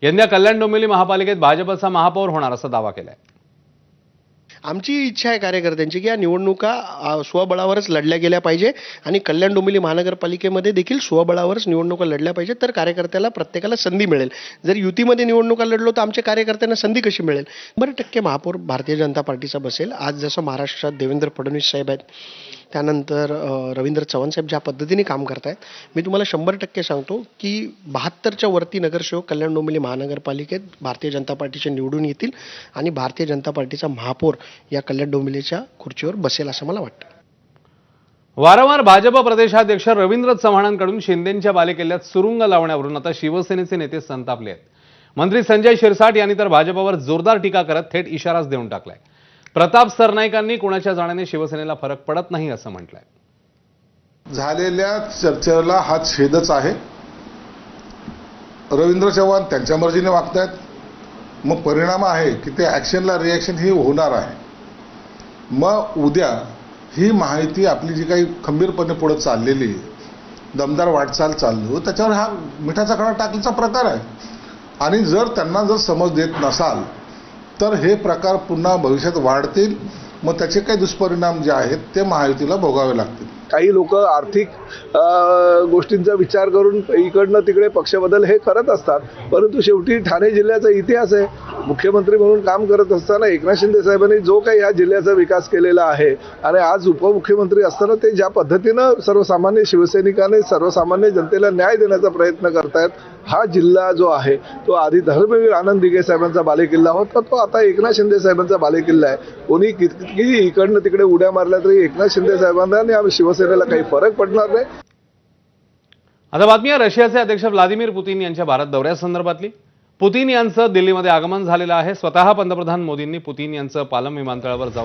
यंदा कल्याण डोंबिवली महापालिकेत भाजपचा महापौर होणार असा दावा केलाय। आमची इच्छा आहे कार्यकर्त्यांची की या निवडणुका स्वबळावरच लढल्या गेल्या पाहिजे आणि कल्याण डोंबिवली महानगरपालिकेमध्ये देखील स्वबळावरच निवडणुका लढल्या पाहिजेत, तर कार्यकर्त्याला प्रत्येकाला संधी मिळेल। जर युतीमध्ये निवडणुका लढलो तर आमच्या कार्यकर्त्यांना संधी कशी मिळेल? 100% महापौर भारतीय जनता पार्टीचा बसेल। आज जसं महाराष्ट्रात देवेंद्र फडणवीस साहेब आहेत, त्यानंतर रवींद्र चव्हाण साहेब ज्या पद्धतीने काम करतायत, मी तुम्हाला 100% सांगतो की 72च्या वरती नगरसेवक कल्याण डोंबिवली महानगरपालिकेत भारतीय जनता पार्टीचे निवडून येतील आणि भारतीय जनता पार्टीचा महापौर या कल्याण डोंबिवलीच्या खुर्चीवर बसेल असं मला वाटतं। वारंवार भाजप प्रदेशाध्यक्ष रवींद्र चव्हाणांकडून शिंदेंच्या बालेकिल्ल्यात सुरुंग लावण्यावरून आता शिवसेनेचे नेते संतापले आहेत। मंत्री संजय शिरसाट यांनी तर भाजपवर जोरदार टीका करत थेट इशाराच देऊन टाकलाय। प्रताप सरनाईकांनी कुणाच्या जाण्याने शिवसेनेला फरक पडत नाही असं म्हटलंय। झालेल्या चर्चेला हा छेदच आहे। रवींद्र चव्हाण त्यांच्या मर्जीने वागतायत, मग परिणाम आहे की ते ॲक्शनला रिॲक्शन ही होणार आहे। मग उद्या ही माहिती आपली जी काही खंबीरपणे पुढे चाललेली दमदार वाटचाल चाललो त्याच्यावर हा मिठाचा खडा टाकण्याचा प्रकार आहे आणि जर त्यांना जर समज देत नसाल तर हे प्रकार पुन्हा भविष्यात वाढतील, मग त्याचे काही दुष्परिणाम जे आहेत ते महायुतीला भोगावे लागतील। काही लोक आर्थिक गोष्टींचा विचार करून इकडनं तिकडे पक्षबदल हे करत असतात, परंतु शेवटी ठाणे जिल्ह्याचा इतिहास आहे। मुख्यमंत्री म्हणून काम करत असताना एकनाथ शिंदे साहेबांनी जो काही या जिल्ह्याचा विकास केलेला आहे आणि आज उपमुख्यमंत्री असताना ते ज्या पद्धतीनं सर्वसामान्य शिवसैनिकांनी सर्वसामान्य जनतेला न्याय देण्याचा प्रयत्न करतायत, हा जिल्हा जो आहे तो आधी धर्मवीर आनंद दिघे साहेबांचा बालेकिल्ला होता, तो आता एकनाथ शिंदे साहेबांचा बालेकिल्ला आहे। कोणी कितीही इकडनं तिकडे उड्या मारल्या तरी एकनाथ शिंदे साहेबांना आणि शिवसेनेला काही फरक पडणार नाही। आता बातमी आहे रशियाचे अध्यक्ष व्लादिमीर पुतीन यांच्या भारत दौऱ्यासंदर्भातली। पुतीन यांचं दिल्लीमध्ये आगमन झालेलं आहे। स्वतः पंतप्रधान मोदींनी पुतीन यांचं पालम विमानतळावर जाऊन